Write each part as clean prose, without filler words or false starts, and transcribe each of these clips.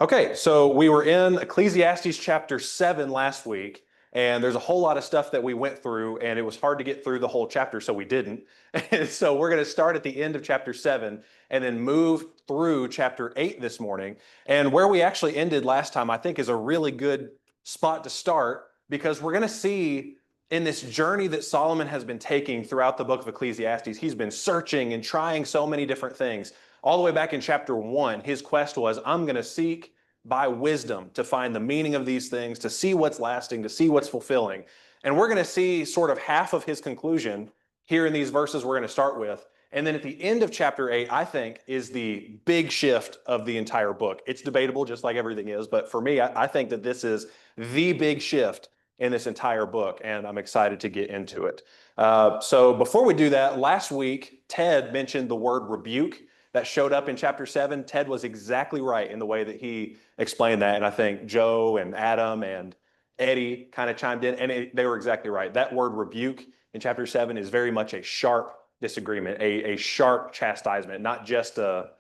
Okay, so we were in Ecclesiastes chapter 7 last week, and there's a whole lot of stuff that we went through, and it was hard to get through the whole chapter, so we didn't. And so we're going to start at the end of chapter 7 and then move through chapter 8 this morning. And where we actually ended last time, I think, is a really good spot to start because we're going to see in this journey that Solomon has been taking throughout the book of Ecclesiastes, he's been searching and trying so many different things. All the way back in chapter 1, his quest was, I'm going to seek by wisdom to find the meaning of these things, to see what's lasting, to see what's fulfilling. And we're going to see sort of half of his conclusion here in these verses we're going to start with. And then at the end of chapter 8, I think, is the big shift of the entire book. It's debatable, just like everything is. But for me, I think that this is the big shift in this entire book, and I'm excited to get into it. So before we do that, last week, Ted mentioned the word rebuke that showed up in chapter 7. Ted was exactly right in the way that he explained that. And I think Joe and Adam and Eddie kind of chimed in, and they were exactly right. That word rebuke in chapter 7 is very much a sharp disagreement, a sharp chastisement, not just a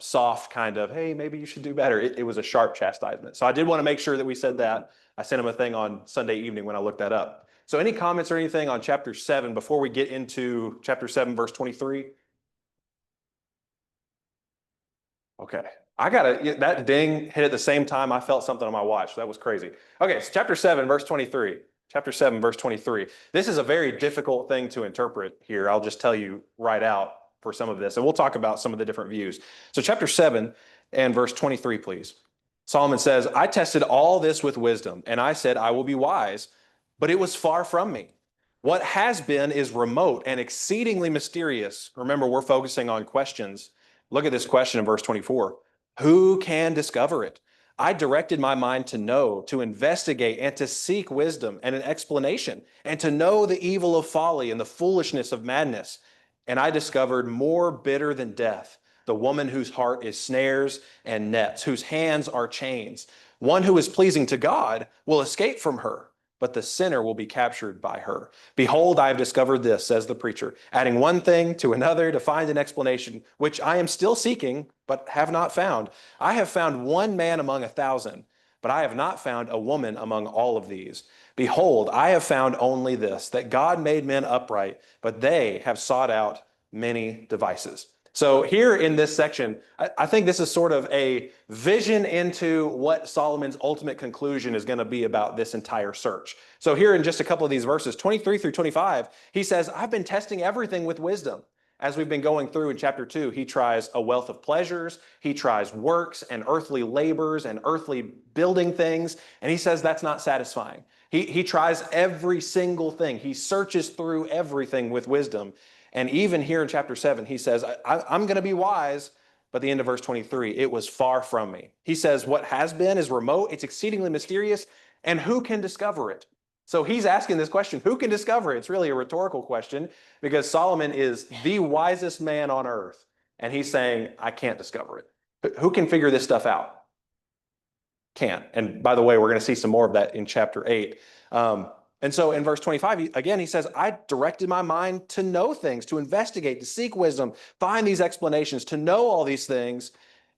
soft kind of, hey, maybe you should do better. It was a sharp chastisement. So I did want to make sure that we said that. I sent him a thing on Sunday evening when I looked that up. So any comments or anything on chapter 7 before we get into chapter 7, verse 23? Okay. That ding hit at the same time I felt something on my watch. That was crazy. Okay, so chapter 7, verse 23. Chapter 7, verse 23. This is a very difficult thing to interpret here. I'll just tell you right out for some of this, and we'll talk about some of the different views. So chapter 7 and verse 23, please. Solomon says, I tested all this with wisdom, and I said, I will be wise, but it was far from me. What has been is remote and exceedingly mysterious. Remember, we're focusing on questions. Look at this question in verse 24. Who can discover it? I directed my mind to know, to investigate, and to seek wisdom and an explanation, and to know the evil of folly and the foolishness of madness. And I discovered more bitter than death, the woman whose heart is snares and nets, whose hands are chains. One who is pleasing to God will escape from her, but the sinner will be captured by her. Behold, I have discovered this, says the preacher, adding one thing to another to find an explanation, which I am still seeking, but have not found. I have found one man among 1,000, but I have not found a woman among all of these. Behold, I have found only this, that God made men upright, but they have sought out many devices. So here in this section, I think this is sort of a vision into what Solomon's ultimate conclusion is going to be about this entire search. So here in just a couple of these verses, 23 through 25, he says, I've been testing everything with wisdom. As we've been going through in chapter 2, he tries a wealth of pleasures, he tries works and earthly labors and earthly building things, and he says that's not satisfying. He tries every single thing. He searches through everything with wisdom. And even here in chapter 7, he says, I'm going to be wise. But the end of verse 23, it was far from me. He says, what has been is remote. It's exceedingly mysterious. And who can discover it? So he's asking this question, who can discover it? It's really a rhetorical question because Solomon is the wisest man on earth. And he's saying, I can't discover it. Who can figure this stuff out? Can't. And by the way, we're going to see some more of that in chapter 8. And so in verse 25, again, he says, I directed my mind to know things, to investigate, to seek wisdom, find these explanations, to know all these things.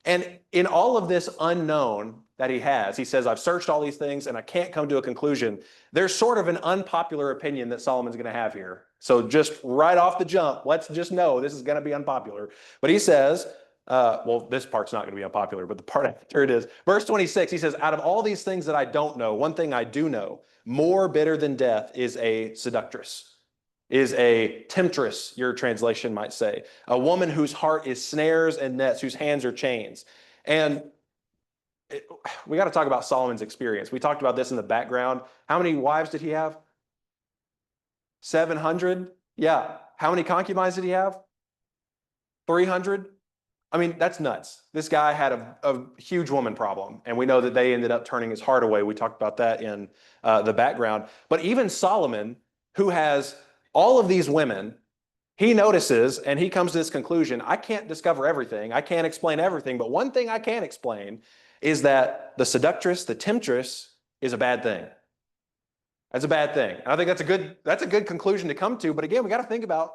And in all of this unknown that he has, he says, I've searched all these things and I can't come to a conclusion. There's sort of an unpopular opinion that Solomon's going to have here. So just right off the jump, let's just know this is going to be unpopular. But he says, this part's not going to be unpopular, but the part after it is. Verse 26, he says, out of all these things that I don't know, one thing I do know, more bitter than death is a seductress, is a temptress, your translation might say. A woman whose heart is snares and nets, whose hands are chains. And we got to talk about Solomon's experience. We talked about this in the background. How many wives did he have? 700? Yeah. How many concubines did he have? 300? I mean, that's nuts. This guy had a huge woman problem, and we know that they ended up turning his heart away. We talked about that in the background. But even Solomon, who has all of these women, he notices and he comes to this conclusion, I can't discover everything. I can't explain everything. But one thing I can explain is that the seductress, the temptress, is a bad thing. That's a bad thing. And I think that's a good conclusion to come to. But again, we got to think about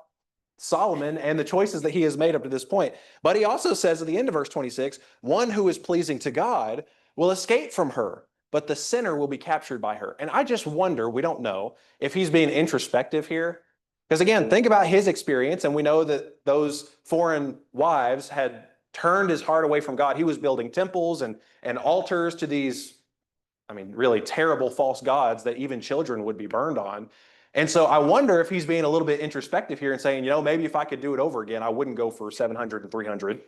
Solomon and the choices that he has made up to this point. But he also says at the end of verse 26, one who is pleasing to God will escape from her, but the sinner will be captured by her. And I just wonder, we don't know if he's being introspective here. Because again, think about his experience, and we know that those foreign wives had turned his heart away from God. He was building temples and altars to these, I mean, really terrible false gods that even children would be burned on. And so I wonder if he's being a little bit introspective here and saying, maybe if I could do it over again, I wouldn't go for 700 and 300,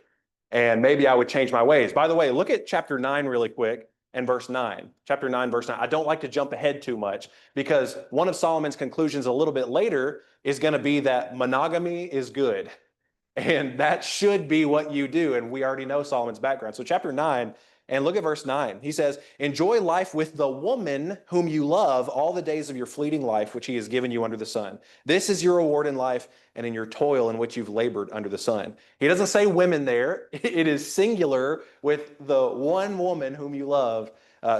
and maybe I would change my ways. By the way, look at chapter 9 really quick and verse 9. Chapter 9, verse 9. I don't like to jump ahead too much because one of Solomon's conclusions a little bit later is going to be that monogamy is good. And that should be what you do. And we already know Solomon's background. So chapter 9, and look at verse 9. He says, enjoy life with the woman whom you love all the days of your fleeting life, which he has given you under the sun. This is your reward in life and in your toil in which you've labored under the sun. He doesn't say women there. It is singular with the one woman whom you love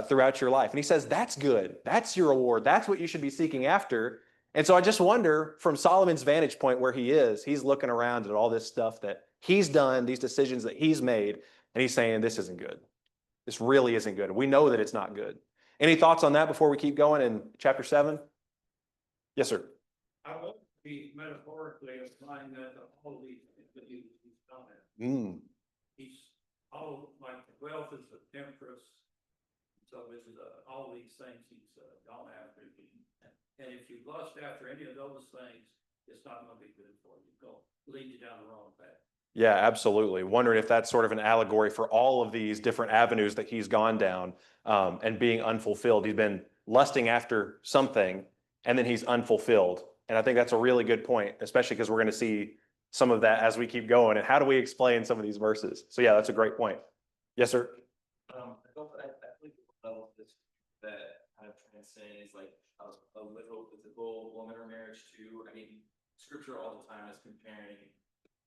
throughout your life. And he says, that's good. That's your reward. That's what you should be seeking after. And so I just wonder, from Solomon's vantage point where he is, he's looking around at all this stuff that he's done, these decisions that he's made, and he's saying, this isn't good. This really isn't good. We know that it's not good. Any thoughts on that before we keep going in chapter 7? Yes, sir. I would be metaphorically applying that to all these things that he's done. He's all like wealth is the temptress. So this is all these things he's gone after. And if you lust after any of those things, it's not going to be good for you. It's going to lead you down the wrong path. Yeah, absolutely. Wondering if that's sort of an allegory for all of these different avenues that he's gone down and being unfulfilled. He's been lusting after something and then he's unfulfilled. And I think that's a really good point, especially because we're going to see some of that as we keep going. And how do we explain some of these verses? So yeah, that's a great point. Yes, sir. I believe the level of this that kind of transcends like a literal physical woman or marriage too. I mean, scripture all the time is comparing,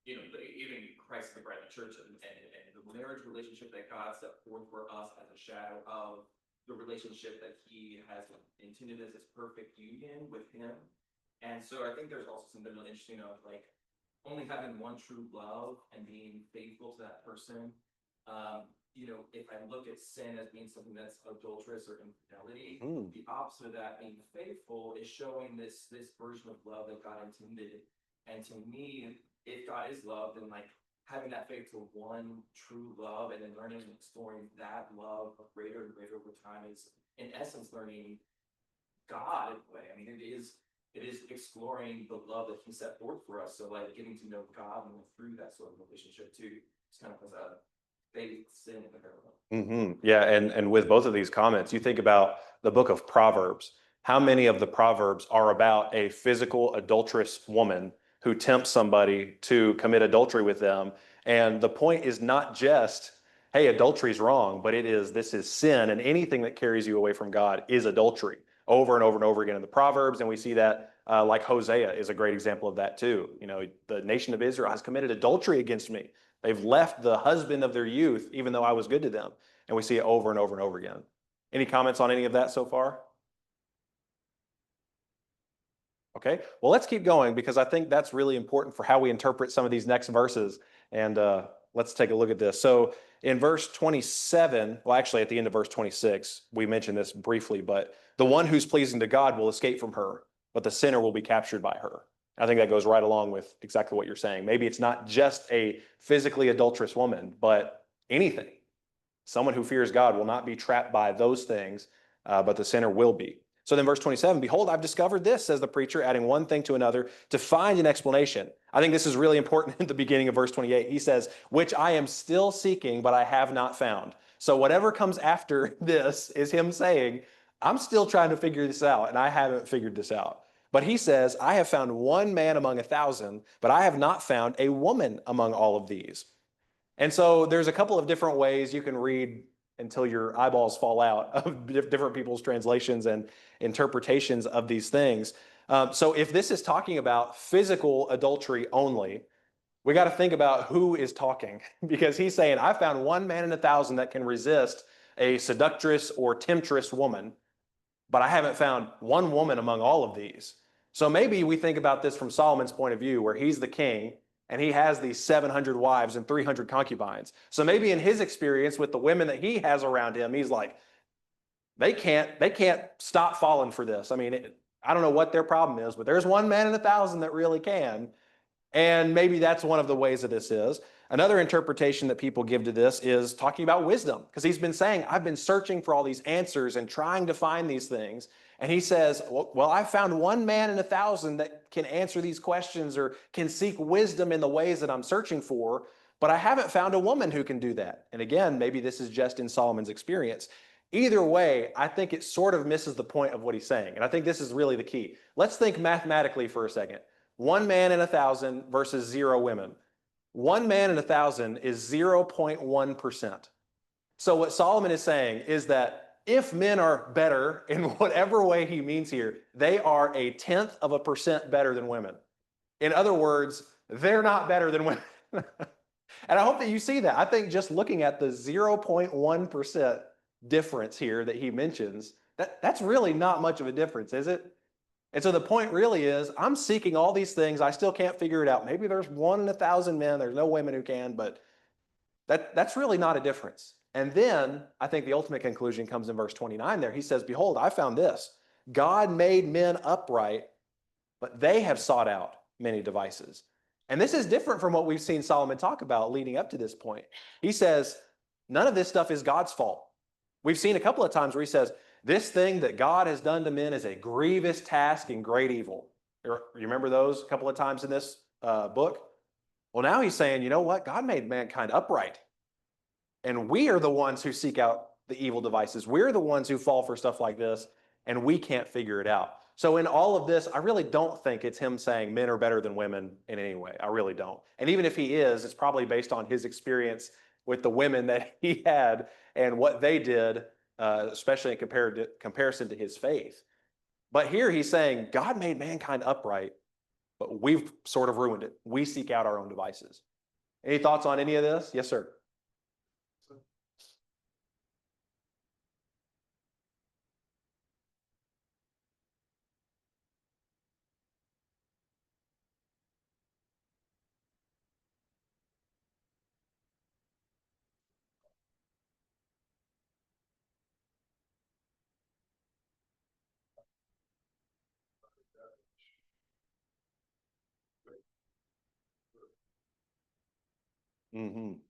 even Christ the bride of the church and the marriage relationship that God set forth for us as a shadow of the relationship that he has intended as his perfect union with him. And so I think there's also something really interesting of like only having one true love and being faithful to that person. If I look at sin as being something that's adulterous or infidelity, the opposite of that, being faithful, is showing this version of love that God intended. And to me, if God is love, then like having that faith to one true love and then learning and exploring that love greater and greater over time is in essence learning God in a way. I mean, it is exploring the love that he set forth for us. So like getting to know God and through that sort of relationship too. It's kind of as a faith, sin, and parallel. Yeah, and with both of these comments, you think about the book of Proverbs. How many of the Proverbs are about a physical adulterous woman who tempts somebody to commit adultery with them? And the point is not just, hey, adultery is wrong, but this is sin, and anything that carries you away from God is adultery, over and over and over again in the Proverbs. And we see that like Hosea is a great example of that too. The nation of Israel has committed adultery against me. They've left the husband of their youth, even though I was good to them. And we see it over and over and over again. Any comments on any of that so far? Okay, well, let's keep going because I think that's really important for how we interpret some of these next verses. And let's take a look at this. So in verse 27, well, actually at the end of verse 26, we mentioned this briefly, but the one who's pleasing to God will escape from her, but the sinner will be captured by her. I think that goes right along with exactly what you're saying. Maybe it's not just a physically adulterous woman, but anything. Someone who fears God will not be trapped by those things, but the sinner will be. So then verse 27, behold, I've discovered this, says the preacher, adding one thing to another to find an explanation. I think this is really important at the beginning of verse 28. He says, which I am still seeking, but I have not found. So whatever comes after this is him saying, I'm still trying to figure this out, and I haven't figured this out. But he says, I have found one man among 1,000, but I have not found a woman among all of these. And so there's a couple of different ways you can read until your eyeballs fall out of different people's translations and interpretations of these things. So if this is talking about physical adultery only, we got to think about who is talking, because he's saying, I found one man in 1,000 that can resist a seductress or temptress woman, but I haven't found one woman among all of these. So maybe we think about this from Solomon's point of view, where he's the king and he has these 700 wives and 300 concubines. So maybe in his experience with the women that he has around him, he's like, they can't stop falling for this. I mean, I don't know what their problem is, but there's one man in 1,000 that really can. And maybe that's one of the ways that this is. Another interpretation that people give to this is talking about wisdom, because he's been saying, I've been searching for all these answers and trying to find these things. And he says, well, I found one man in 1,000 that can answer these questions or can seek wisdom in the ways that I'm searching for, but I haven't found a woman who can do that. And again, maybe this is just in Solomon's experience. Either way, I think it sort of misses the point of what he's saying. And I think this is really the key. Let's think mathematically for a second. One man in 1,000 versus 0 women. One man in 1,000 is 0.1%. So what Solomon is saying is that if men are better in whatever way he means here, they are 0.1% better than women. In other words, they're not better than women. And I hope that you see that. I think just looking at the 0.1% difference here that he mentions, that's really not much of a difference, is it? And so the point really is, I'm seeking all these things. I still can't figure it out. Maybe there's 1 in 1,000 men. There's no women who can, but that's really not a difference. And then I think the ultimate conclusion comes in verse 29 there. He says, behold, I found this. God made men upright, but they have sought out many devices. And this is different from what we've seen Solomon talk about leading up to this point. He says, none of this stuff is God's fault. We've seen a couple of times where he says, this thing that God has done to men is a grievous task and great evil. You remember those a couple of times in this book? Well, now he's saying, you know what? God made mankind upright. And we are the ones who seek out the evil devices. We're the ones who fall for stuff like this, and we can't figure it out. So in all of this, I really don't think it's him saying men are better than women in any way. I really don't. And even if he is, it's probably based on his experience with the women that he had and what they did, especially in comparison to his faith. But here he's saying God made mankind upright, but we've sort of ruined it. We seek out our own devices. Any thoughts on any of this? Yes, sir.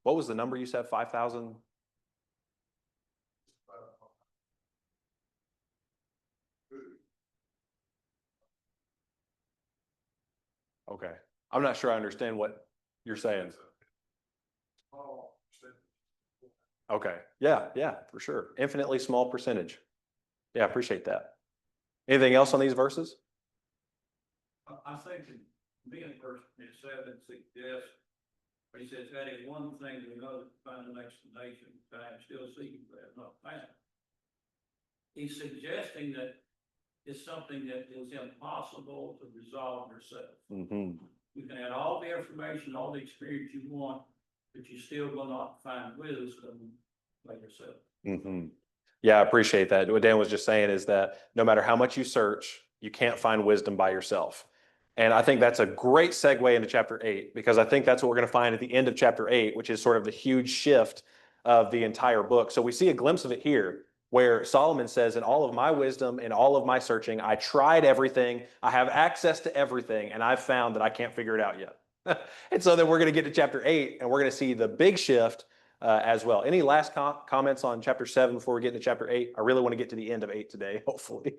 What was the number you said? 5,000? Okay. I'm not sure I understand what you're saying. Okay. Yeah, for sure. Infinitely small percentage. Yeah, appreciate that. Anything else on these verses? I think in being verse 7 suggests, he says, adding one thing to another, to find an explanation, time still seeking that, not found. He's suggesting that it's something that is impossible to resolve yourself. You can add all the information, all the experience you want, but you still will not find wisdom by yourself. Yeah, I appreciate that. What Dan was just saying is that no matter how much you search, you can't find wisdom by yourself. And I think that's a great segue into chapter 8, because I think that's what we're going to find at the end of chapter 8, which is sort of the huge shift of the entire book. So we see a glimpse of it here, where Solomon says, in all of my wisdom, in all of my searching, I tried everything, I have access to everything, and I've found that I can't figure it out yet. And so then we're going to get to chapter 8, and we're going to see the big shift as well. Any last comments on chapter 7 before we get into chapter 8? I really want to get to the end of 8 today, hopefully.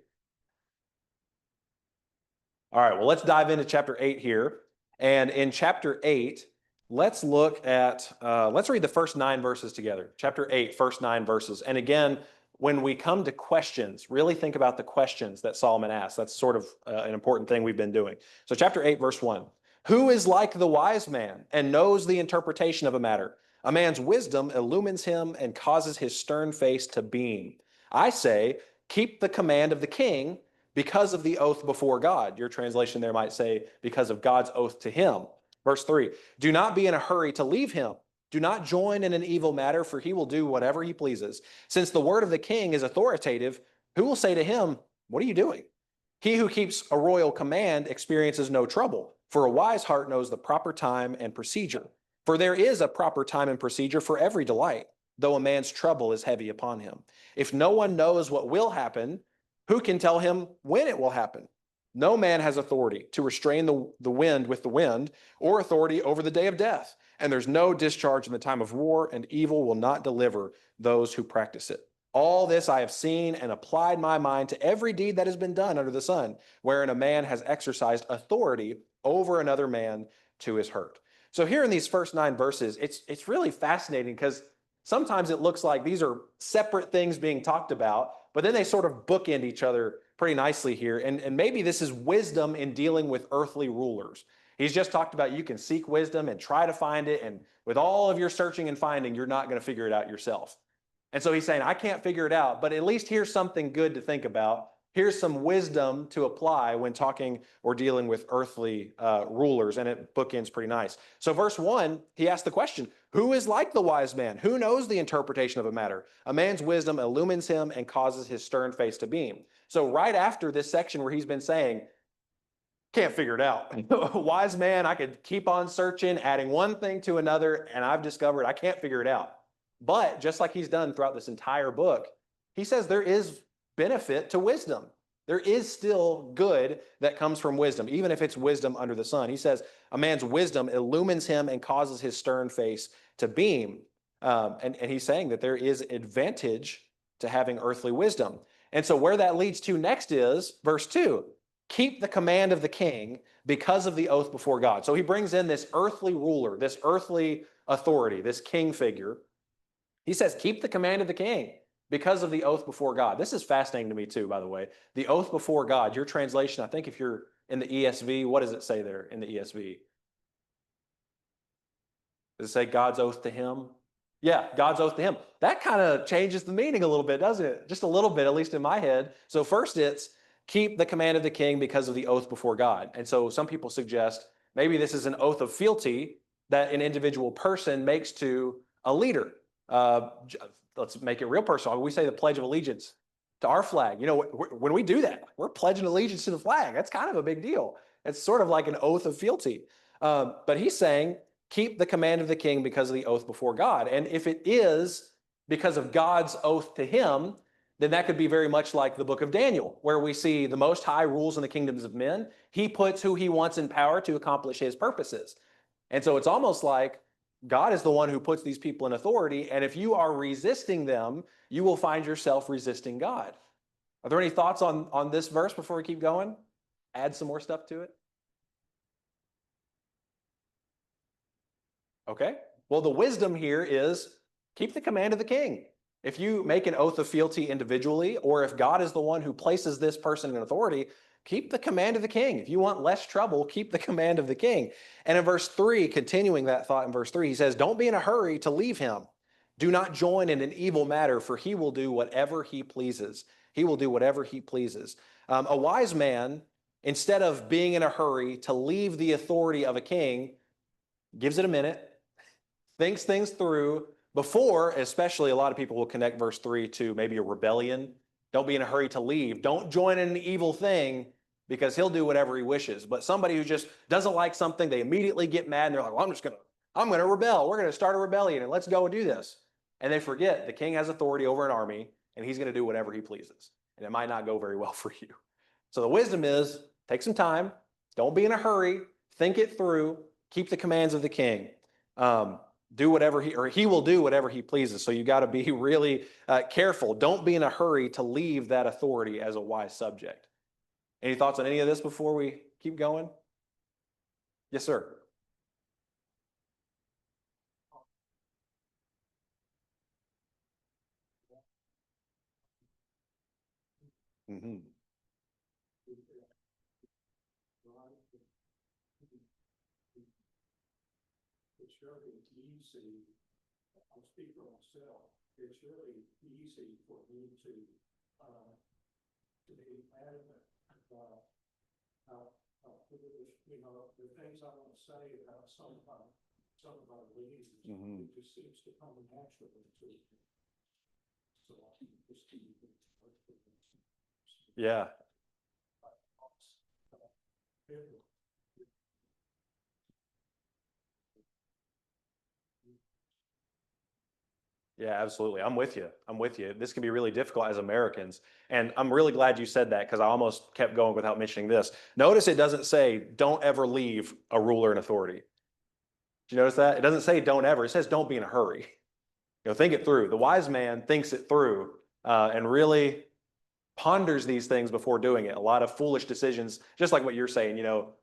All right, well, let's dive into chapter 8 here. And in chapter 8, let's look at, let's read the first 9 verses together. Chapter 8, first 9 verses. And again, when we come to questions, really think about the questions that Solomon asks. That's sort of an important thing we've been doing. So chapter 8, verse 1. Who is like the wise man and knows the interpretation of a matter? A man's wisdom illumines him and causes his stern face to beam. I say, keep the command of the king, because of the oath before God. Your translation there might say, because of God's oath to him. Verse 3, do not be in a hurry to leave him. Do not join in an evil matter, for he will do whatever he pleases. Since the word of the king is authoritative, who will say to him, what are you doing? He who keeps a royal command experiences no trouble, for a wise heart knows the proper time and procedure. For there is a proper time and procedure for every delight, though a man's trouble is heavy upon him. If no one knows what will happen, who can tell him when it will happen? No man has authority to restrain the wind with the wind, or authority over the day of death. And there's no discharge in the time of war, and evil will not deliver those who practice it. All this I have seen and applied my mind to every deed that has been done under the sun, wherein a man has exercised authority over another man to his hurt. So here in these first 9 verses, it's really fascinating because sometimes it looks like these are separate things being talked about, but then they sort of bookend each other pretty nicely here. And maybe this is wisdom in dealing with earthly rulers. He's just talked about you can seek wisdom and try to find it. And with all of your searching and finding, you're not going to figure it out yourself. And so he's saying, I can't figure it out, but at least here's something good to think about. Here's some wisdom to apply when talking or dealing with earthly rulers, and it bookends pretty nice. So verse 1, he asks the question, who is like the wise man? Who knows the interpretation of a matter? A man's wisdom illumines him and causes his stern face to beam. So right after this section where he's been saying, can't figure it out. Wise man, I could keep on searching, adding one thing to another, and I've discovered I can't figure it out. But just like he's done throughout this entire book, he says there is benefit to wisdom. There is still good that comes from wisdom, even if it's wisdom under the sun. He says a man's wisdom illumines him and causes his stern face to beam. And he's saying that there is advantage to having earthly wisdom. And so where that leads to next is verse 2. Keep the command of the king because of the oath before God. So he brings in this earthly ruler, this earthly authority, this king figure. He says, keep the command of the king because of the oath before God. This is fascinating to me too, by the way. The oath before God, your translation, I think if you're in the ESV, what does it say there in the ESV? Does it say God's oath to him? Yeah, God's oath to him. That kind of changes the meaning a little bit, doesn't it? Just a little bit, at least in my head. So first it's keep the command of the king because of the oath before God. And so some people suggest maybe this is an oath of fealty that an individual person makes to a leader. Let's make it real personal. We say the Pledge of Allegiance to our flag. You know, when we do that, we're pledging allegiance to the flag. That's kind of a big deal. It's sort of like an oath of fealty. But he's saying, keep the command of the king because of the oath before God. And if it is because of God's oath to him, then that could be very much like the book of Daniel, where we see the Most High rules in the kingdoms of men. He puts who he wants in power to accomplish his purposes. And so it's almost like God is the one who puts these people in authority. And if you are resisting them, you will find yourself resisting God. Are there any thoughts on this verse before we keep going? Add some more stuff to it. Okay. Well, the wisdom here is keep the command of the king. If you make an oath of fealty individually, or if God is the one who places this person in authority, keep the command of the king. If you want less trouble, keep the command of the king. And in verse 3, continuing that thought in verse 3, he says, don't be in a hurry to leave him. Do not join in an evil matter, for he will do whatever he pleases. He will do whatever he pleases. A wise man, instead of being in a hurry to leave the authority of a king, gives it a minute, thinks things through before, especially a lot of people will connect verse 3 to maybe a rebellion. Don't be in a hurry to leave. Don't join in an evil thing because he'll do whatever he wishes. But somebody who just doesn't like something, they immediately get mad and they're like, well, I'm going to rebel. We're going to start a rebellion and let's go and do this. And they forget the king has authority over an army and he's going to do whatever he pleases. And it might not go very well for you. So the wisdom is take some time. Don't be in a hurry. Think it through. Keep the commands of the king. Do whatever he will do whatever he pleases. So you got to be really careful. Don't be in a hurry to leave that authority as a wise subject. Any thoughts on any of this before we keep going? Yes, sir. Mm-hmm. It's really easy, I'll speak for myself, it's really easy for me to be adamant about you know, the things I want to say about some of our leaders. Mm-hmm. It just seems to come naturally to me. So I just keep it. Yeah. Yeah, absolutely. I'm with you. I'm with you. This can be really difficult as Americans. And I'm really glad you said that because I almost kept going without mentioning this. Notice it doesn't say don't ever leave a ruler and authority. Did you notice that? It doesn't say don't ever. It says don't be in a hurry. Think it through. The wise man thinks it through and really ponders these things before doing it. A lot of foolish decisions, just like what you're saying.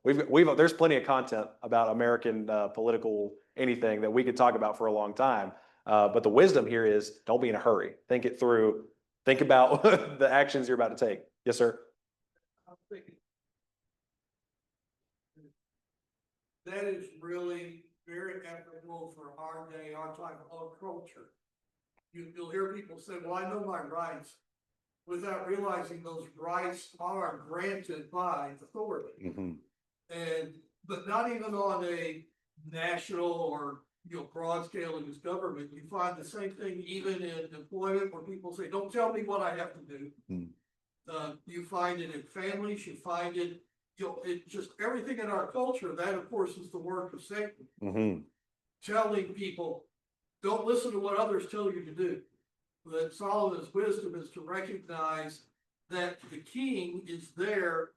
There's plenty of content about American political anything that we could talk about for a long time. But the wisdom here is don't be in a hurry. Think it through. Think about the actions you're about to take. Yes, sir. I'm thinking that is really very applicable for our day, our type of culture. You'll hear people say, well, I know my rights, without realizing those rights are granted by authority. Mm-hmm. But not even on a national or broad scale in this government, you find the same thing even in employment where people say, don't tell me what I have to do. Mm-hmm. You find it in families, you find it, it just everything in our culture, that of course is the work of Satan. Mm-hmm. Telling people, don't listen to what others tell you to do. That Solomon's wisdom is to recognize that the king is there.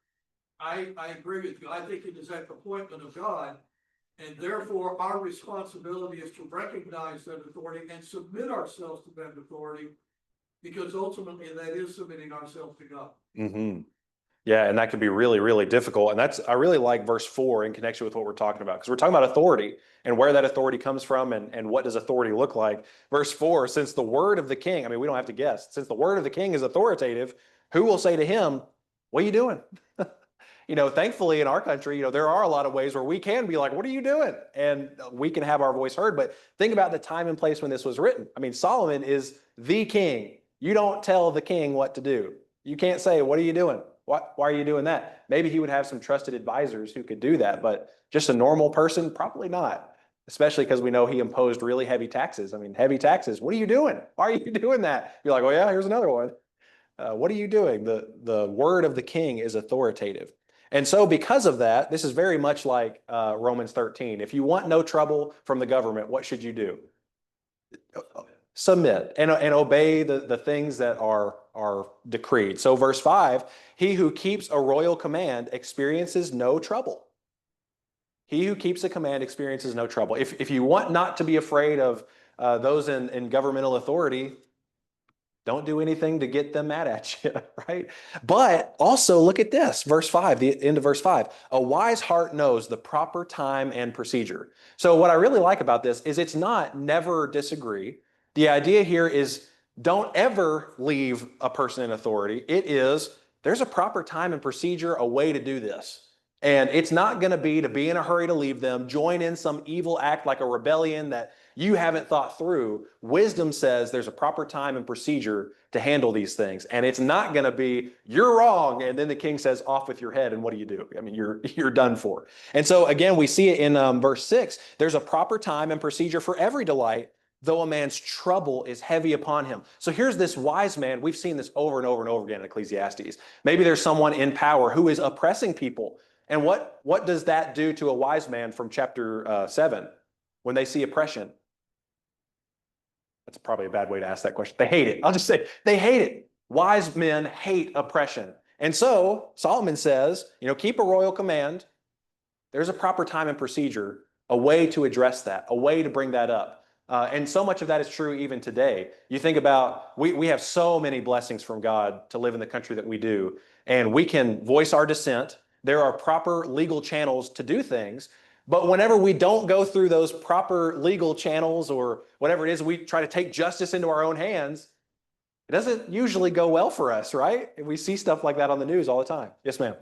I agree with you. I think it is at the appointment of God. And therefore, our responsibility is to recognize that authority and submit ourselves to that authority, because ultimately that is submitting ourselves to God. Mm-hmm. Yeah, and that can be really, really difficult. And I really like verse 4 in connection with what we're talking about, because we're talking about authority and where that authority comes from and what does authority look like. Verse 4, since the word of the king, I mean, we don't have to guess, since the word of the king is authoritative, who will say to him, what are you doing? Thankfully in our country, there are a lot of ways where we can be like, what are you doing? And we can have our voice heard. But think about the time and place when this was written. I mean, Solomon is the king. You don't tell the king what to do. You can't say, what are you doing? Why are you doing that? Maybe he would have some trusted advisors who could do that, but just a normal person, probably not. Especially because we know he imposed really heavy taxes. I mean, heavy taxes. What are you doing? Why are you doing that? You're like, oh yeah, here's another one. What are you doing? The word of the king is authoritative. And so because of that, this is very much like Romans 13. If you want no trouble from the government, what should you do? Submit and obey the things that are decreed. So verse 5, he who keeps a royal command experiences no trouble. He who keeps a command experiences no trouble. If you want not to be afraid of those in governmental authority, don't do anything to get them mad at you, right? But also look at this, verse 5, the end of verse 5. A wise heart knows the proper time and procedure. So what I really like about this is it's not never disagree. The idea here is don't ever leave a person in authority. It is there's a proper time and procedure, a way to do this. And it's not going to be in a hurry to leave them, join in some evil act like a rebellion that you haven't thought through. Wisdom says there's a proper time and procedure to handle these things. And it's not going to be, you're wrong. And then the king says, off with your head. And what do you do? I mean, you're done for. And so again, we see it in verse 6. There's a proper time and procedure for every delight, though a man's trouble is heavy upon him. So here's this wise man. We've seen this over and over and over again in Ecclesiastes. Maybe there's someone in power who is oppressing people. And what does that do to a wise man from chapter 7 when they see oppression? That's probably a bad way to ask that question. They hate it. I'll just say they hate it. Wise men hate oppression. And so Solomon says, keep a royal command. There's a proper time and procedure, a way to address that, a way to bring that up. And so much of that is true even today. You think about, we have so many blessings from God to live in the country that we do, and we can voice our dissent. There are proper legal channels to do things. But whenever we don't go through those proper legal channels or whatever it is, we try to take justice into our own hands, it doesn't usually go well for us, right? And we see stuff like that on the news all the time. Yes, ma'am.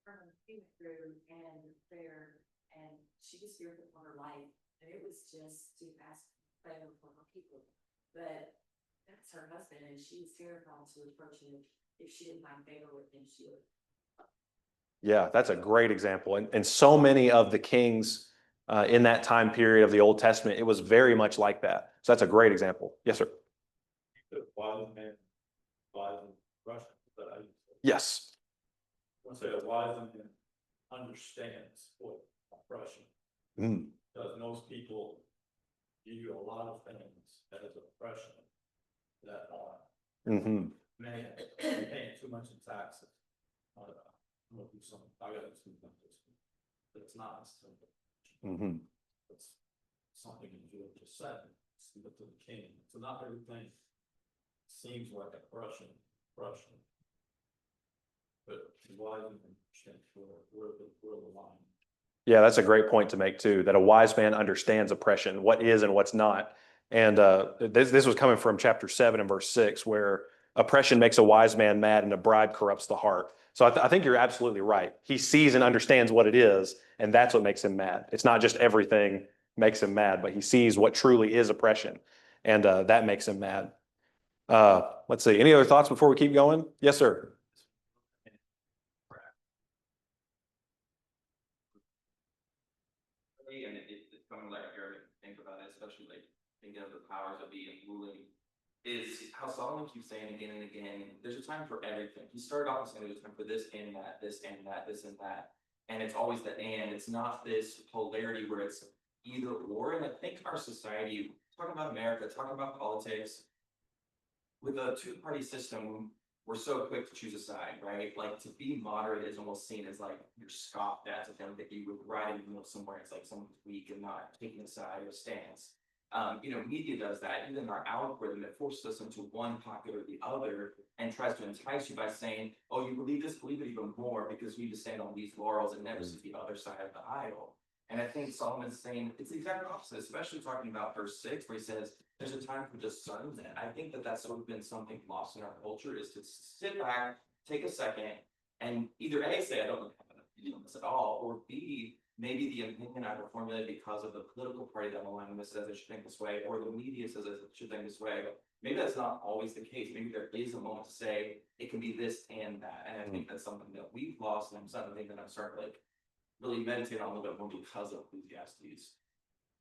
And prayer, and she was fearful for her life, and it was just to ask favor for her people. But that's her husband, and she was terrified to approach him. If she didn't find favor with him, she would. Yeah, that's a great example. And so many of the kings in that time period of the Old Testament, it was very much like that. So that's a great example. Yes, sir. Wise man, wise and Russian, but Yes. want to say a wise man understands what oppression, Mm. because most people view a lot of things as oppression that are, Hmm. man, you're paying too much in taxes. I'm gonna do something, I gotta do something like this. But it's not, it's simple. Hmm. It's something you do just said, it's to the king, so not everything seems like oppression, oppression. But why do you change where the line? Yeah, that's a great point to make too, that a wise man understands oppression, what is and what's not. And this was coming from chapter 7 and verse 6, where oppression makes a wise man mad and a bribe corrupts the heart. So I think you're absolutely right. He sees and understands what it is, and that's what makes him mad. It's not just everything makes him mad, but he sees what truly is oppression, and that makes him mad. Let's see. Any other thoughts before we keep going? Yes, sir. And it's coming like here, think about it, especially like thinking of the powers that be and ruling, is how Solomon keeps saying again and again, there's a time for everything. He started off saying there's a time for this and that, this and that, this and that. And it's always the and, it's not this polarity where it's either or. And I think our society, talking about America, talking about politics, with a two-party system, we're so quick to choose a side, right? Like to be moderate is almost seen as like you're scoffed at, to them that you would ride in the middle somewhere. It's like someone's weak and not taking a side or a stance. Media does that. Even our algorithm, it forces us into one pocket or the other and tries to entice you by saying, "Oh, you believe this? Believe it even more because you need to stand on these laurels and never see the other side of the aisle." And I think Solomon's saying it's the exact opposite, especially talking about verse 6, where he says, there's a time for discernment. I think that that's sort of been something lost in our culture, is to sit back, take a second, and either A, say, I don't have an opinion on this at all, or B, maybe the opinion I will formulate because of the political party that I'm aligned with says I should think this way, or the media says I should think this way. Maybe that's not always the case. Maybe there is a moment to say it can be this and that. And I think that's something that we've lost, and something that I'm starting to like really meditate on a little bit more because of Ecclesiastes.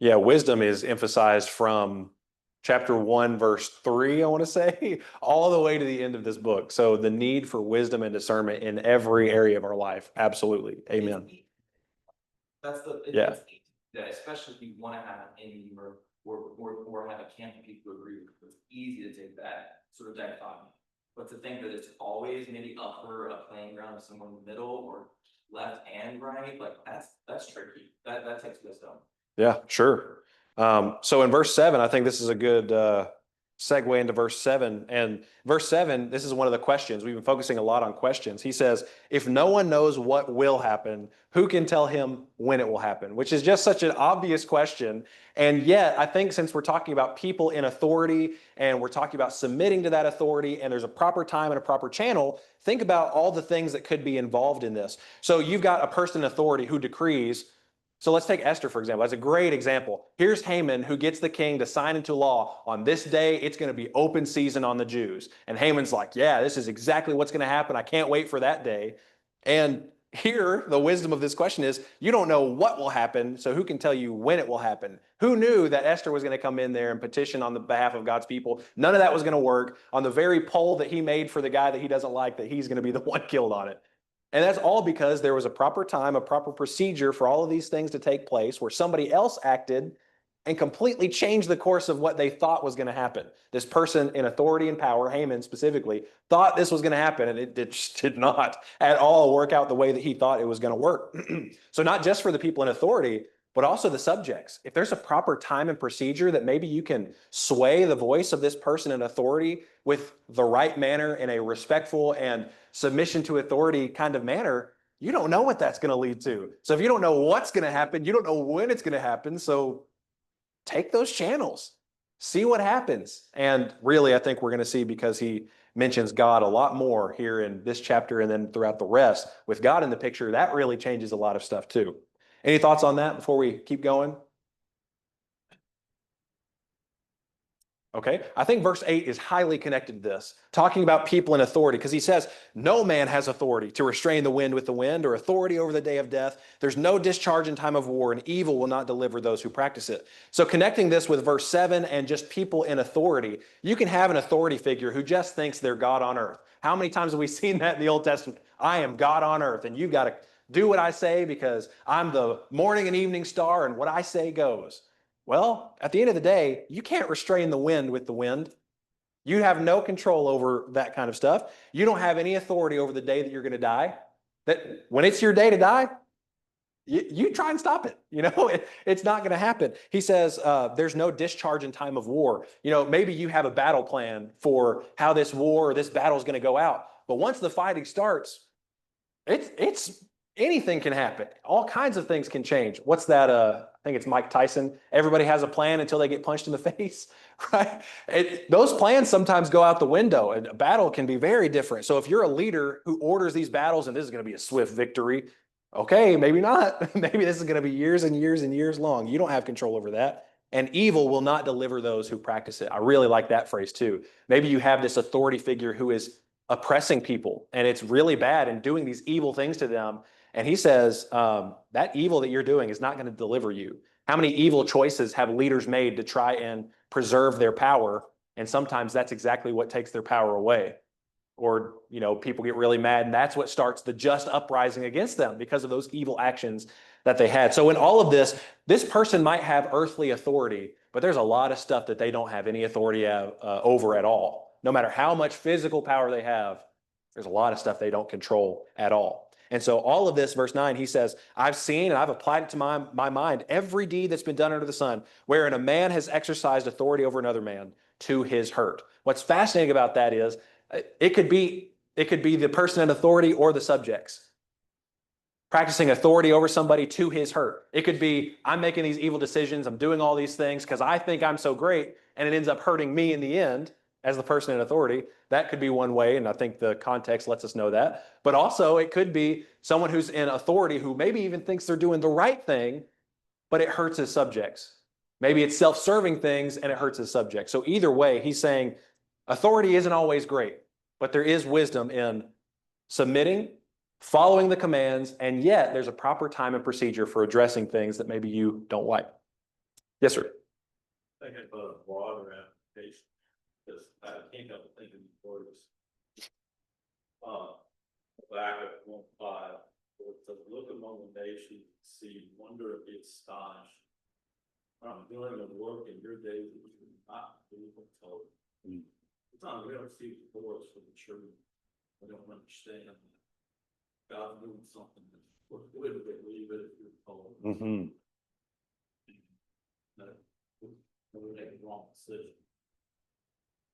Yeah, wisdom is emphasized from chapter 1, verse 3, I want to say, all the way to the end of this book. So the need for wisdom and discernment in every area of our life. Absolutely. Amen. That's the Yeah. that especially if you want to have an enemy or have a camp of people who agree with it, it's easy to take that sort of dichotomy. But to think that it's always maybe upper a playing ground of somewhere in the middle or left and right, like that's tricky. That takes wisdom. Yeah, sure. So in verse 7, I think this is a good segue into verse 7. And verse 7, this is one of the questions. We've been focusing a lot on questions. He says, if no one knows what will happen, who can tell him when it will happen? Which is just such an obvious question. And yet, I think since we're talking about people in authority and we're talking about submitting to that authority and there's a proper time and a proper channel, think about all the things that could be involved in this. So you've got a person in authority who decrees. So let's take Esther, for example. That's a great example. Here's Haman, who gets the king to sign into law on this day. It's going to be open season on the Jews. And Haman's like, yeah, this is exactly what's going to happen. I can't wait for that day. And here, the wisdom of this question is, you don't know what will happen, so who can tell you when it will happen? Who knew that Esther was going to come in there and petition on the behalf of God's people? None of that was going to work. On the very poll that he made for the guy that he doesn't like, that he's going to be the one killed on it. And that's all because there was a proper time, a proper procedure for all of these things to take place where somebody else acted and completely changed the course of what they thought was going to happen. This person in authority and power, Haman specifically, thought this was going to happen, and it just did not at all work out the way that he thought it was going to work. So not just for the people in authority, but also the subjects. If there's a proper time and procedure that maybe you can sway the voice of this person in authority with the right manner in a respectful and submission to authority kind of manner, you don't know what that's going to lead to. So if you don't know what's going to happen, you don't know when it's going to happen. So take those channels, see what happens. And really, I think we're going to see, because he mentions God a lot more here in this chapter and then throughout the rest, with God in the picture, that really changes a lot of stuff too. Any thoughts on that before we keep going? Okay, I think verse 8 is highly connected to this, talking about people in authority, because he says, no man has authority to restrain the wind with the wind or authority over the day of death. There's no discharge in time of war, and evil will not deliver those who practice it. So connecting this with verse 7 and just people in authority, you can have an authority figure who just thinks they're God on earth. How many times have we seen that in the Old Testament? I am God on earth, and you've got to do what I say because I'm the morning and evening star, and what I say goes. Well, at the end of the day, you can't restrain the wind with the wind. You have no control over that kind of stuff. You don't have any authority over the day that you're going to die. That when it's your day to die, you try and stop it. It's not going to happen. He says there's no discharge in time of war. Maybe you have a battle plan for how this war or this battle is going to go out. But once the fighting starts, it's anything can happen. All kinds of things can change. What's that? I think it's Mike Tyson. Everybody has a plan until they get punched in the face, right? Those plans sometimes go out the window, and a battle can be very different. So if you're a leader who orders these battles and this is going to be a swift victory, okay, maybe not. Maybe this is going to be years and years and years long. You don't have control over that. And evil will not deliver those who practice it. I really like that phrase too. Maybe you have this authority figure who is oppressing people and it's really bad and doing these evil things to them. And he says, that evil that you're doing is not going to deliver you. How many evil choices have leaders made to try and preserve their power? And sometimes that's exactly what takes their power away. Or, people get really mad, and that's what starts the just uprising against them because of those evil actions that they had. So in all of this person might have earthly authority, but there's a lot of stuff that they don't have any authority over at all. No matter how much physical power they have, there's a lot of stuff they don't control at all. And so all of this, verse 9, he says, I've seen and I've applied it to my mind, every deed that's been done under the sun, wherein a man has exercised authority over another man to his hurt. What's fascinating about that is it could be the person in authority or the subjects practicing authority over somebody to his hurt. It could be, I'm making these evil decisions, I'm doing all these things because I think I'm so great, and it ends up hurting me in the end as the person in authority. That could be one way, and I think the context lets us know that. But also, it could be someone who's in authority who maybe even thinks they're doing the right thing, but it hurts his subjects. Maybe it's self-serving things and it hurts his subjects. So either way, he's saying authority isn't always great, but there is wisdom in submitting, following the commands, and yet there's a proper time and procedure for addressing things that maybe you don't like. Yes, sir. Thinking about a broader application, because I can't help but thinking before this. Back at 1:5, it says, look among the nations, see, wonder and be astonished. I'm doing the work in your days that you did not do until. It's not real see the force for the church. I don't understand. God doing something that's what would believe it if you're told. That would make a wrong decision.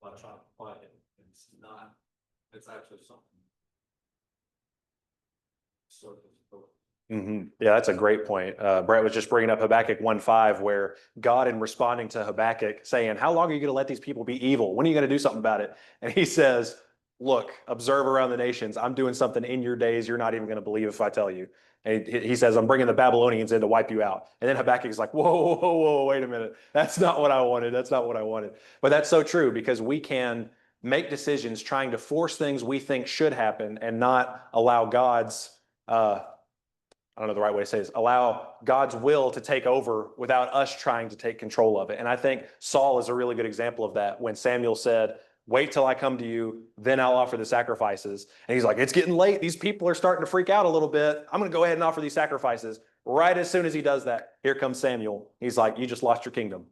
By trying to fight it, it's not. It's actually something. Yeah, that's a great point. Brett was just bringing up Habakkuk 1:5, where God, in responding to Habakkuk, saying, how long are you going to let these people be evil? When are you going to do something about it? And he says, look, observe around the nations. I'm doing something in your days you're not even going to believe if I tell you. And he says, I'm bringing the Babylonians in to wipe you out. And then Habakkuk is like, whoa, wait a minute. That's not what I wanted. That's not what I wanted. But that's so true, because we can make decisions trying to force things we think should happen and not allow God's I don't know the right way to say this, allow God's will to take over without us trying to take control of it. And I think Saul is a really good example of that, when Samuel said, wait till I come to you, then I'll offer the sacrifices. And he's like, it's getting late. These people are starting to freak out a little bit. I'm going to go ahead and offer these sacrifices. Right as soon as he does that, here comes Samuel. He's like, you just lost your kingdom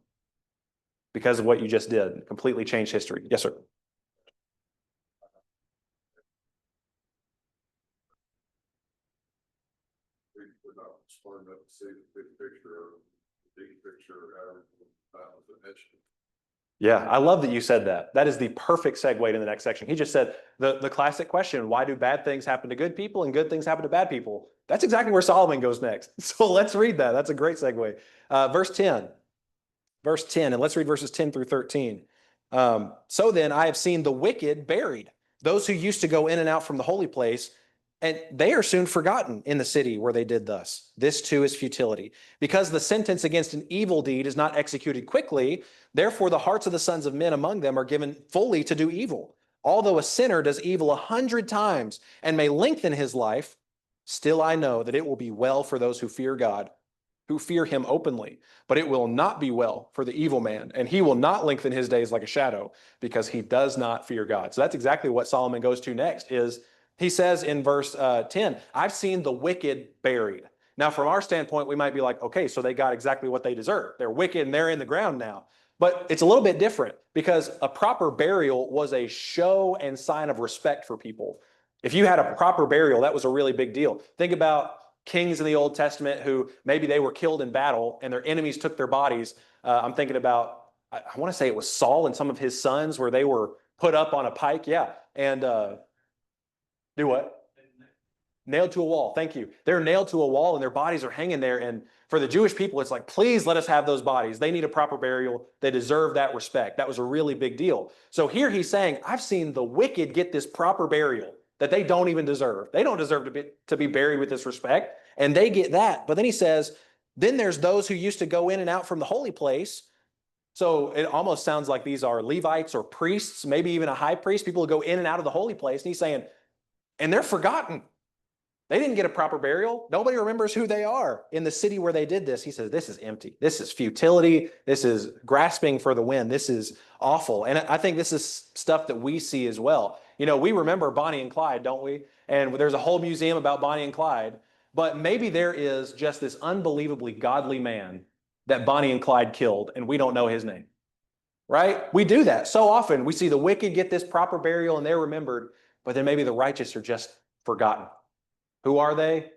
because of what you just did. Completely changed history. Yes, sir. Smart enough to see the big picture or the big picture or however the mention. Yeah, I love that you said that. That is the perfect segue to the next section. He just said the classic question, why do bad things happen to good people and good things happen to bad people? That's exactly where Solomon goes next. So let's read that. That's a great segue. Verse 10, and let's read verses 10 through 13. So then I have seen the wicked buried, those who used to go in and out from the holy place, And they are soon forgotten in the city where they did thus. This too is futility. Because the sentence against an evil deed is not executed quickly, therefore the hearts of the sons of men among them are given fully to do evil. Although a sinner does evil 100 times and may lengthen his life, still I know that it will be well for those who fear God, who fear him openly. But it will not be well for the evil man, and he will not lengthen his days like a shadow, because he does not fear God. So that's exactly what Solomon goes to next. Is he says in verse 10, I've seen the wicked buried. Now, from our standpoint, we might be like, okay, so they got exactly what they deserve. They're wicked and they're in the ground now. But it's a little bit different, because a proper burial was a show and sign of respect for people. If you had a proper burial, that was a really big deal. Think about kings in the Old Testament who maybe they were killed in battle and their enemies took their bodies. I'm thinking about, I want to say it was Saul and some of his sons, where they were put up on a pike. Yeah. And do what? Nailed to a wall. Thank you. They're nailed to a wall and their bodies are hanging there. And for the Jewish people, it's like, please let us have those bodies. They need a proper burial. They deserve that respect. That was a really big deal. So here he's saying, I've seen the wicked get this proper burial that they don't even deserve. They don't deserve to be buried with this respect, and they get that. But then he says, then there's those who used to go in and out from the holy place. So it almost sounds like these are Levites or priests, maybe even a high priest, people who go in and out of the holy place. And he's saying, and they're forgotten. They didn't get a proper burial. Nobody remembers who they are in the city where they did this. He says, this is empty. This is futility. This is grasping for the wind. This is awful. And I think this is stuff that we see as well. You know, we remember Bonnie and Clyde, don't we? And there's a whole museum about Bonnie and Clyde. But maybe there is just this unbelievably godly man that Bonnie and Clyde killed, and we don't know his name. Right? We do that so often. We see the wicked get this proper burial and they're remembered, but then maybe the righteous are just forgotten. Who are they?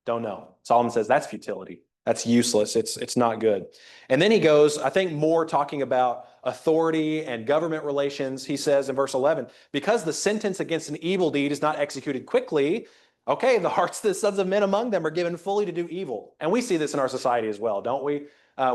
Don't know. Solomon says that's futility. That's useless. It's not good. And then he goes, I think, more talking about authority and government relations. He says in verse 11, because the sentence against an evil deed is not executed quickly, okay, the hearts of the sons of men among them are given fully to do evil. And we see this in our society as well, don't we?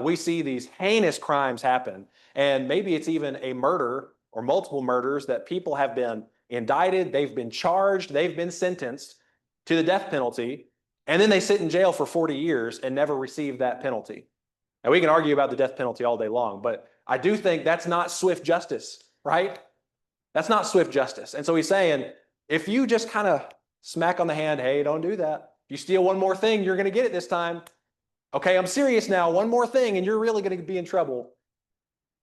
We see these heinous crimes happen. And maybe it's even a murder or multiple murders that people have been indicted, they've been charged, they've been sentenced to the death penalty, and then they sit in jail for 40 years and never receive that penalty. Now, we can argue about the death penalty all day long, but I do think that's not swift justice, right? That's not swift justice. And so he's saying, if you just kind of smack on the hand, hey, don't do that. If you steal one more thing, you're going to get it this time. Okay, I'm serious now. One more thing, and you're really going to be in trouble.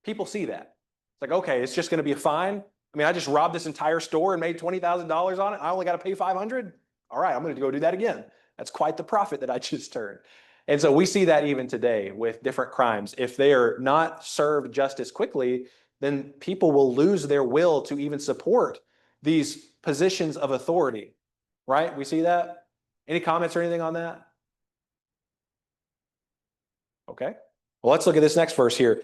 People see that. It's like, okay, it's just going to be a fine. I mean, I just robbed this entire store and made $20,000 on it. I only got to pay $500. All right, I'm going to go do that again. That's quite the profit that I just turned. And so we see that even today with different crimes. If they are not served justice quickly, then people will lose their will to even support these positions of authority, right? We see that. Any comments or anything on that? Okay. Well, let's look at this next verse here.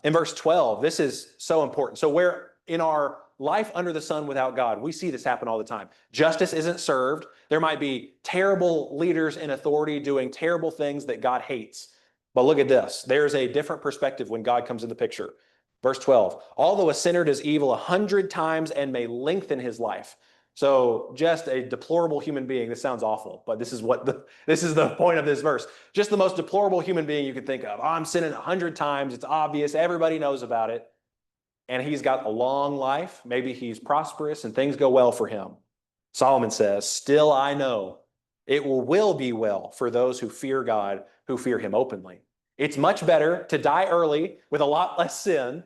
In verse 12, this is so important. So where in our life under the sun without God, we see this happen all the time. Justice isn't served. There might be terrible leaders in authority doing terrible things that God hates. But look at this. There's a different perspective when God comes in the picture. Verse 12, although a sinner does evil 100 times and may lengthen his life. So just a deplorable human being. This sounds awful, but this is the point of this verse. Just the most deplorable human being you could think of. Oh, I'm sinning 100 times. It's obvious. Everybody knows about it. And he's got a long life. Maybe he's prosperous and things go well for him. Solomon says, still I know it will be well for those who fear God, who fear him openly. It's much better to die early with a lot less sin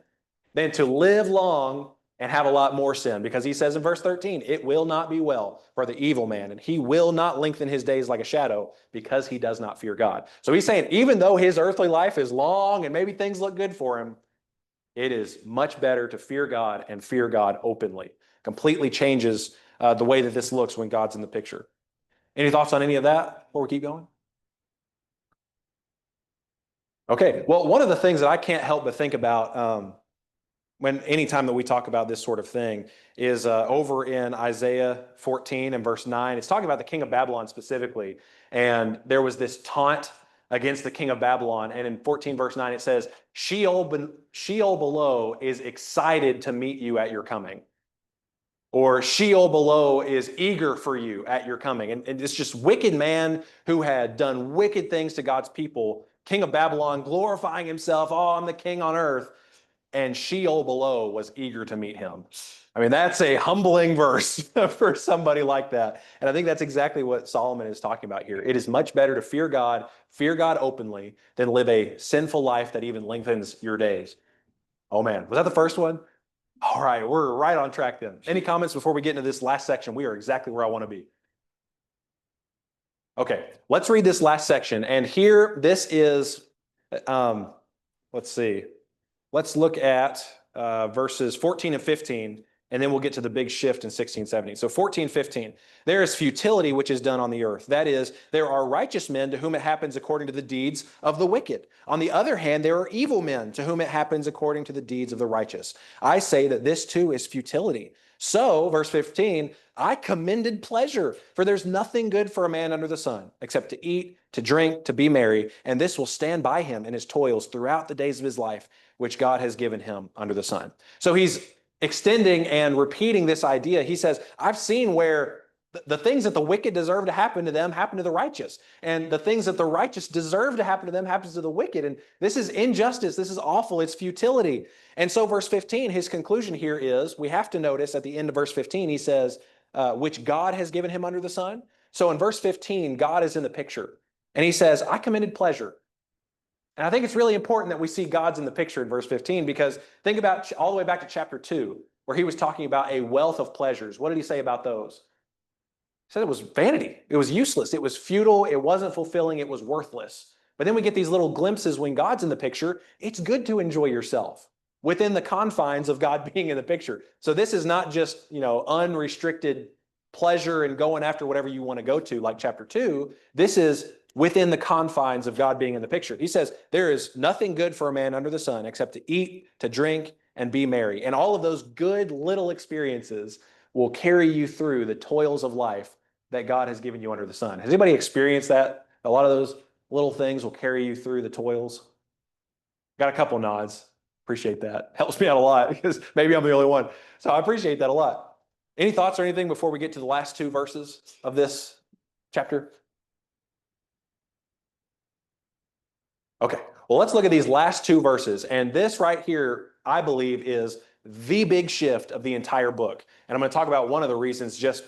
than to live long and have a lot more sin, because he says in verse 13, it will not be well for the evil man, and he will not lengthen his days like a shadow because he does not fear God. So he's saying, even though his earthly life is long and maybe things look good for him, it is much better to fear God and fear God openly. Completely changes the way that this looks when God's in the picture. Any thoughts on any of that before we keep going? Okay, well, one of the things that I can't help but think about anytime that we talk about this sort of thing is over in Isaiah 14 and verse 9. It's talking about the king of Babylon specifically. And there was this taunt against the king of Babylon. And in 14 verse 9, it says, Sheol below is excited to meet you at your coming. Or Sheol below is eager for you at your coming. And it's just wicked man who had done wicked things to God's people, king of Babylon, glorifying himself. Oh, I'm the king on earth. And Sheol below was eager to meet him. I mean, that's a humbling verse for somebody like that. And I think that's exactly what Solomon is talking about here. It is much better to fear God openly, than live a sinful life that even lengthens your days. Oh man, was that the first one? All right, we're right on track then. Any comments before we get into this last section? We are exactly where I want to be. Okay, let's read this last section. And here, this is, let's see. Let's look at verses 14 and 15, and then we'll get to the big shift in 16, 17. So 14, 15. There is futility which is done on the earth. That is, there are righteous men to whom it happens according to the deeds of the wicked. On the other hand, there are evil men to whom it happens according to the deeds of the righteous. I say that this too is futility. So, verse 15, I commended pleasure, for there's nothing good for a man under the sun, except to eat, to drink, to be merry, and this will stand by him in his toils throughout the days of his life, which God has given him under the sun. So he's extending and repeating this idea. He says, I've seen where the things that the wicked deserve to happen to them happen to the righteous. And the things that the righteous deserve to happen to them happens to the wicked. And this is injustice. This is awful. It's futility. And so verse 15, his conclusion here is, we have to notice at the end of verse 15, he says, which God has given him under the sun. So in verse 15, God is in the picture. And he says, I commended pleasure. And I think it's really important that we see God's in the picture in verse 15, because think about all the way back to chapter 2, where he was talking about a wealth of pleasures. What did he say about those? He said it was vanity. It was useless. It was futile. It wasn't fulfilling. It was worthless. But then we get these little glimpses when God's in the picture. It's good to enjoy yourself within the confines of God being in the picture. So this is not just, unrestricted pleasure and going after whatever you want to go to, like chapter 2. This is within the confines of God being in the picture. He says, there is nothing good for a man under the sun except to eat, to drink, and be merry. And all of those good little experiences will carry you through the toils of life that God has given you under the sun. Has anybody experienced that? A lot of those little things will carry you through the toils. Got a couple nods. Appreciate that. Helps me out a lot, because maybe I'm the only one. So I appreciate that a lot. Any thoughts or anything before we get to the last two verses of this chapter? Okay, well, let's look at these last two verses. And this right here, I believe, is the big shift of the entire book. And I'm going to talk about one of the reasons just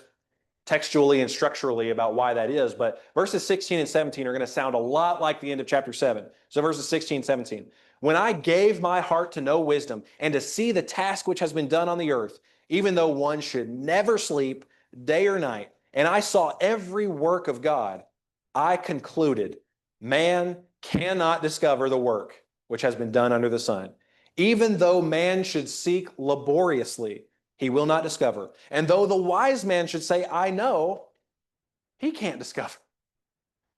textually and structurally about why that is. But verses 16 and 17 are going to sound a lot like the end of chapter 7. So verses 16, 17. When I gave my heart to know wisdom and to see the task which has been done on the earth, even though one should never sleep day or night, and I saw every work of God, I concluded, man cannot discover the work which has been done under the sun. Even though man should seek laboriously, he will not discover. And though the wise man should say, I know, he can't discover.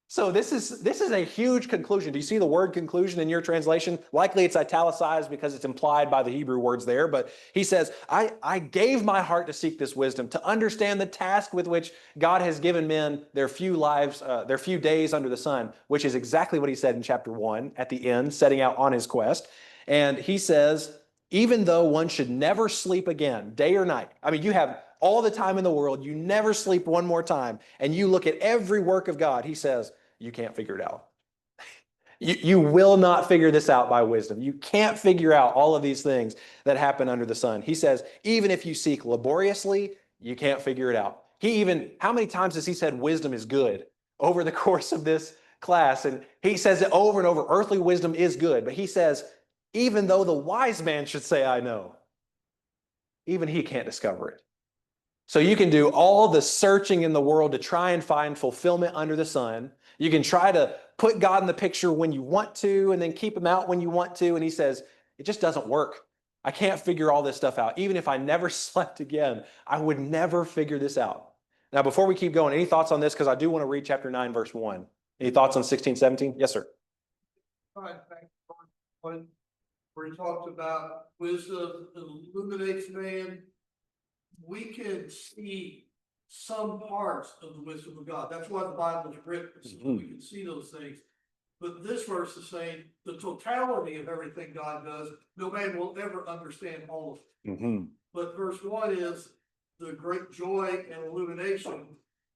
So this is a huge conclusion. Do you see the word conclusion in your translation? Likely it's italicized because it's implied by the Hebrew words there. But he says, I gave my heart to seek this wisdom, to understand the task with which God has given men their few lives, their few days under the sun, which is exactly what he said in chapter 1 at the end, setting out on his quest. And he says, even though one should never sleep again, day or night. I mean, you have all the time in the world, you never sleep one more time, and you look at every work of God, he says, you can't figure it out. You will not figure this out by wisdom. You can't figure out all of these things that happen under the sun. He says, even if you seek laboriously, you can't figure it out. How many times has he said wisdom is good over the course of this class? And he says it over and over, earthly wisdom is good. But he says, even though the wise man should say, I know, even he can't discover it. So you can do all the searching in the world to try and find fulfillment under the sun. You can try to put God in the picture when you want to and then keep him out when you want to. And he says, it just doesn't work. I can't figure all this stuff out. Even if I never slept again, I would never figure this out. Now, before we keep going, any thoughts on this? Because I do want to read chapter 9, verse 1. Any thoughts on 16, 17? Yes, sir. All right, thank you. Where he talks about wisdom illuminates man, we can see some parts of the wisdom of God. That's why the Bible is written, so we can see those things. But this verse is saying the totality of everything God does, no man will ever understand all of it. But verse 1 is the great joy and illumination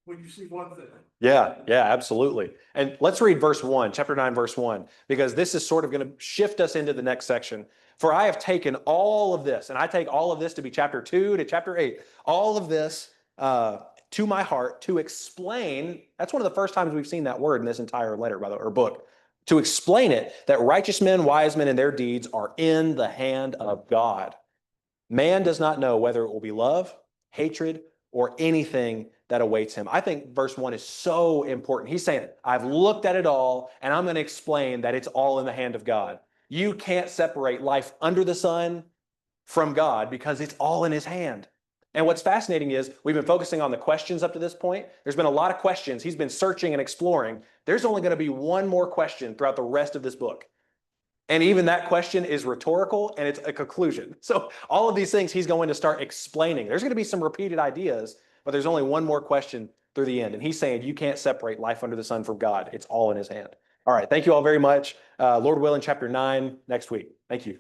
when you see one thing. Yeah, absolutely. And let's read verse 1, chapter 9, verse 1, because this is sort of going to shift us into the next section. For I have taken all of this, and I take all of this to be chapter 2 to chapter 8, all of this to my heart to explain. That's one of the first times we've seen that word in this entire letter, by the way, or book. To explain it, that righteous men, wise men, and their deeds are in the hand of God. Man does not know whether it will be love, hatred, or anything that awaits him. I think verse 1 is so important. He's saying, I've looked at it all, and I'm going to explain that it's all in the hand of God. You can't separate life under the sun from God because it's all in his hand. And what's fascinating is we've been focusing on the questions up to this point. There's been a lot of questions. He's been searching and exploring. There's only going to be one more question throughout the rest of this book. And even that question is rhetorical and it's a conclusion. So all of these things he's going to start explaining. There's going to be some repeated ideas, but there's only one more question through the end. And he's saying you can't separate life under the sun from God. It's all in his hand. All right. Thank you all very much. Lord willing, chapter 9 next week. Thank you.